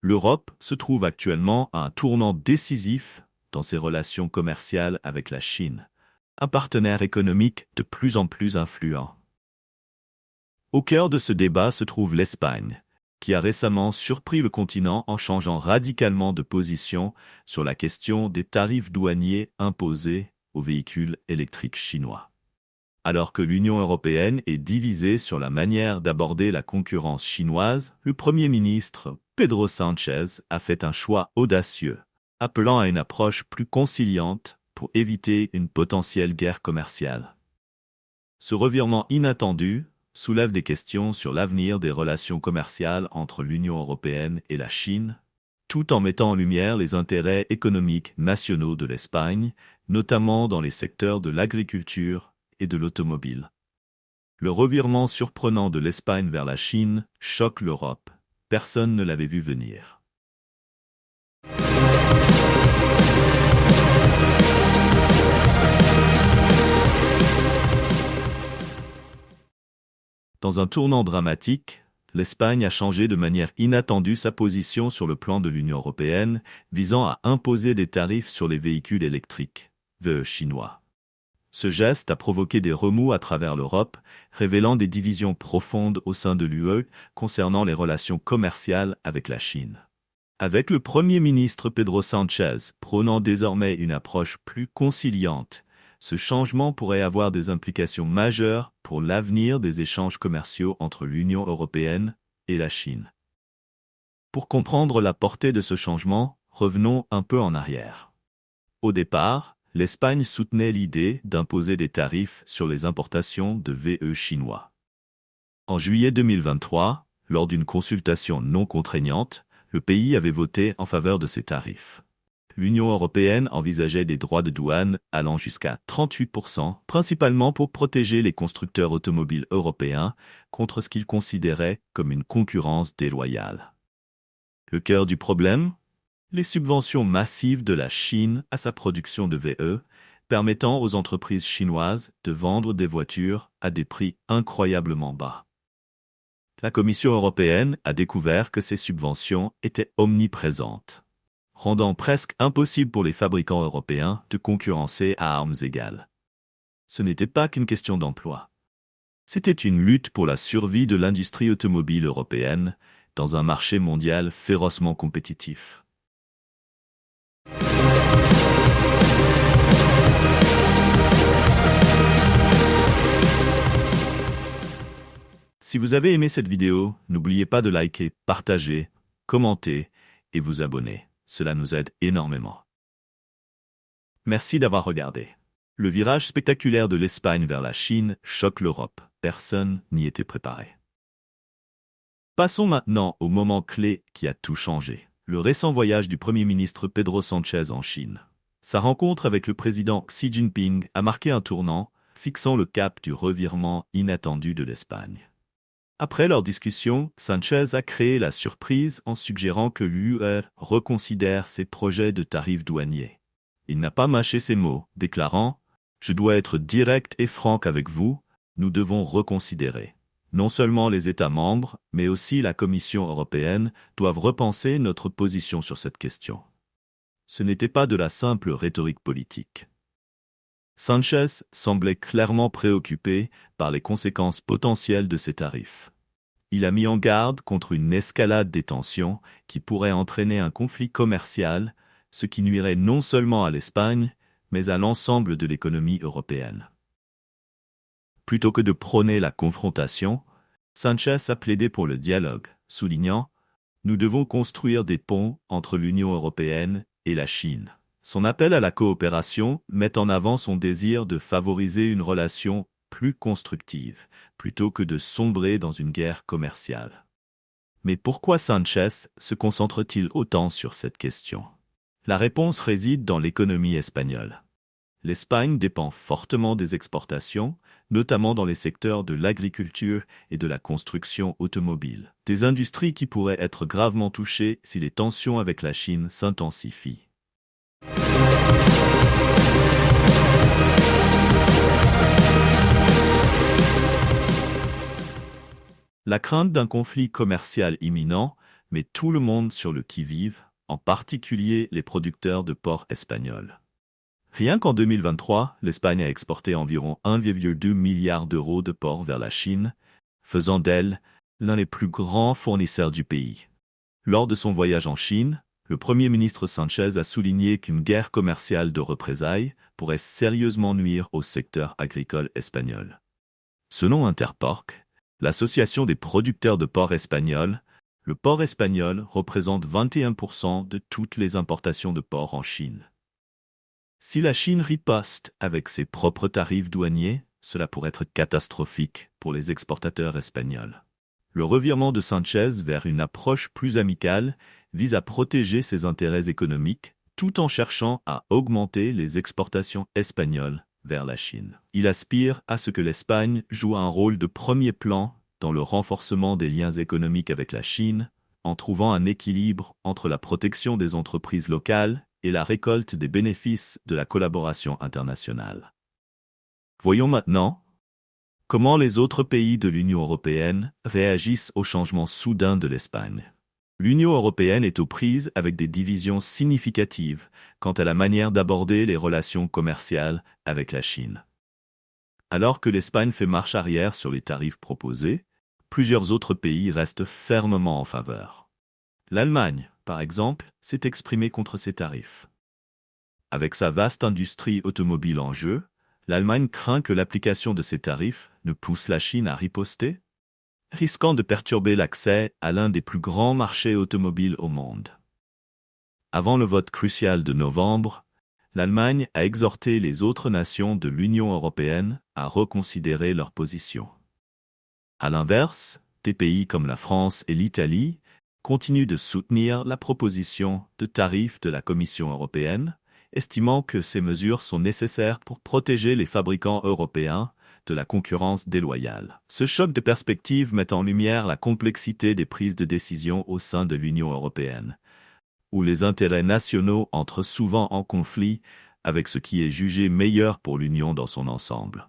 L'Europe se trouve actuellement à un tournant décisif dans ses relations commerciales avec la Chine, un partenaire économique de plus en plus influent. Au cœur de ce débat se trouve l'Espagne, qui a récemment surpris le continent en changeant radicalement de position sur la question des tarifs douaniers imposés aux véhicules électriques chinois. Alors que l'Union européenne est divisée sur la manière d'aborder la concurrence chinoise, le Premier ministre Pedro Sánchez a fait un choix audacieux, appelant à une approche plus conciliante pour éviter une potentielle guerre commerciale. Ce revirement inattendu soulève des questions sur l'avenir des relations commerciales entre l'Union européenne et la Chine, tout en mettant en lumière les intérêts économiques nationaux de l'Espagne, notamment dans les secteurs de l'agriculture et de l'automobile. Le revirement surprenant de l'Espagne vers la Chine choque l'Europe. Personne ne l'avait vu venir. Dans un tournant dramatique, l'Espagne a changé de manière inattendue sa position sur le plan de l'Union européenne, visant à imposer des tarifs sur les véhicules électriques, VE chinois. Ce geste a provoqué des remous à travers l'Europe, révélant des divisions profondes au sein de l'UE concernant les relations commerciales avec la Chine. Avec le Premier ministre Pedro Sánchez prônant désormais une approche plus conciliante, ce changement pourrait avoir des implications majeures pour l'avenir des échanges commerciaux entre l'Union européenne et la Chine. Pour comprendre la portée de ce changement, revenons un peu en arrière. Au départ, l'Espagne soutenait l'idée d'imposer des tarifs sur les importations de VE chinois. En juillet 2023, lors d'une consultation non contraignante, le pays avait voté en faveur de ces tarifs. L'Union européenne envisageait des droits de douane allant jusqu'à 38%, principalement pour protéger les constructeurs automobiles européens contre ce qu'ils considéraient comme une concurrence déloyale. Le cœur du problème ? Les subventions massives de la Chine à sa production de VE, permettant aux entreprises chinoises de vendre des voitures à des prix incroyablement bas. La Commission européenne a découvert que ces subventions étaient omniprésentes, rendant presque impossible pour les fabricants européens de concurrencer à armes égales. Ce n'était pas qu'une question d'emploi. C'était une lutte pour la survie de l'industrie automobile européenne dans un marché mondial férocement compétitif. Si vous avez aimé cette vidéo, n'oubliez pas de liker, partager, commenter et vous abonner. Cela nous aide énormément. Merci d'avoir regardé. Le virage spectaculaire de l'Espagne vers la Chine choque l'Europe. Personne n'y était préparé. Passons maintenant au moment clé qui a tout changé. Le récent voyage du Premier ministre Pedro Sánchez en Chine. Sa rencontre avec le président Xi Jinping a marqué un tournant, fixant le cap du revirement inattendu de l'Espagne. Après leur discussion, Sánchez a créé la surprise en suggérant que l'UE reconsidère ses projets de tarifs douaniers. Il n'a pas mâché ses mots, déclarant « Je dois être direct et franc avec vous, nous devons reconsidérer. Non seulement les États membres, mais aussi la Commission européenne doivent repenser notre position sur cette question. » Ce n'était pas de la simple rhétorique politique. Sánchez semblait clairement préoccupé par les conséquences potentielles de ces tarifs. Il a mis en garde contre une escalade des tensions qui pourrait entraîner un conflit commercial, ce qui nuirait non seulement à l'Espagne, mais à l'ensemble de l'économie européenne. Plutôt que de prôner la confrontation, Sánchez a plaidé pour le dialogue, soulignant « Nous devons construire des ponts entre l'Union européenne et la Chine ». Son appel à la coopération met en avant son désir de favoriser une relation plus constructive, plutôt que de sombrer dans une guerre commerciale. Mais pourquoi Sánchez se concentre-t-il autant sur cette question ? La réponse réside dans l'économie espagnole. L'Espagne dépend fortement des exportations, notamment dans les secteurs de l'agriculture et de la construction automobile, des industries qui pourraient être gravement touchées si les tensions avec la Chine s'intensifient. La crainte d'un conflit commercial imminent met tout le monde sur le qui-vive, en particulier les producteurs de porc espagnols. Rien qu'en 2023, l'Espagne a exporté environ 1,2 milliard d'euros de porc vers la Chine, faisant d'elle l'un des plus grands fournisseurs du pays. Lors de son voyage en Chine, le Premier ministre Sánchez a souligné qu'une guerre commerciale de représailles pourrait sérieusement nuire au secteur agricole espagnol. Selon Interporc, l'association des producteurs de porc espagnols, le porc espagnol représente 21% de toutes les importations de porc en Chine. Si la Chine riposte avec ses propres tarifs douaniers, cela pourrait être catastrophique pour les exportateurs espagnols. Le revirement de Sánchez vers une approche plus amicale vise à protéger ses intérêts économiques tout en cherchant à augmenter les exportations espagnoles vers la Chine. Il aspire à ce que l'Espagne joue un rôle de premier plan dans le renforcement des liens économiques avec la Chine, en trouvant un équilibre entre la protection des entreprises locales et la récolte des bénéfices de la collaboration internationale. Voyons maintenant comment les autres pays de l'Union européenne réagissent au changement soudain de l'Espagne. L'Union européenne est aux prises avec des divisions significatives quant à la manière d'aborder les relations commerciales avec la Chine. Alors que l'Espagne fait marche arrière sur les tarifs proposés, plusieurs autres pays restent fermement en faveur. L'Allemagne, par exemple, s'est exprimée contre ces tarifs. Avec sa vaste industrie automobile en jeu, l'Allemagne craint que l'application de ces tarifs ne pousse la Chine à riposter, risquant de perturber l'accès à l'un des plus grands marchés automobiles au monde. Avant le vote crucial de novembre, l'Allemagne a exhorté les autres nations de l'Union européenne à reconsidérer leur position. À l'inverse, des pays comme la France et l'Italie continuent de soutenir la proposition de tarifs de la Commission européenne, estimant que ces mesures sont nécessaires pour protéger les fabricants européens de la concurrence déloyale. Ce choc de perspectives met en lumière la complexité des prises de décision au sein de l'Union européenne, où les intérêts nationaux entrent souvent en conflit avec ce qui est jugé meilleur pour l'Union dans son ensemble.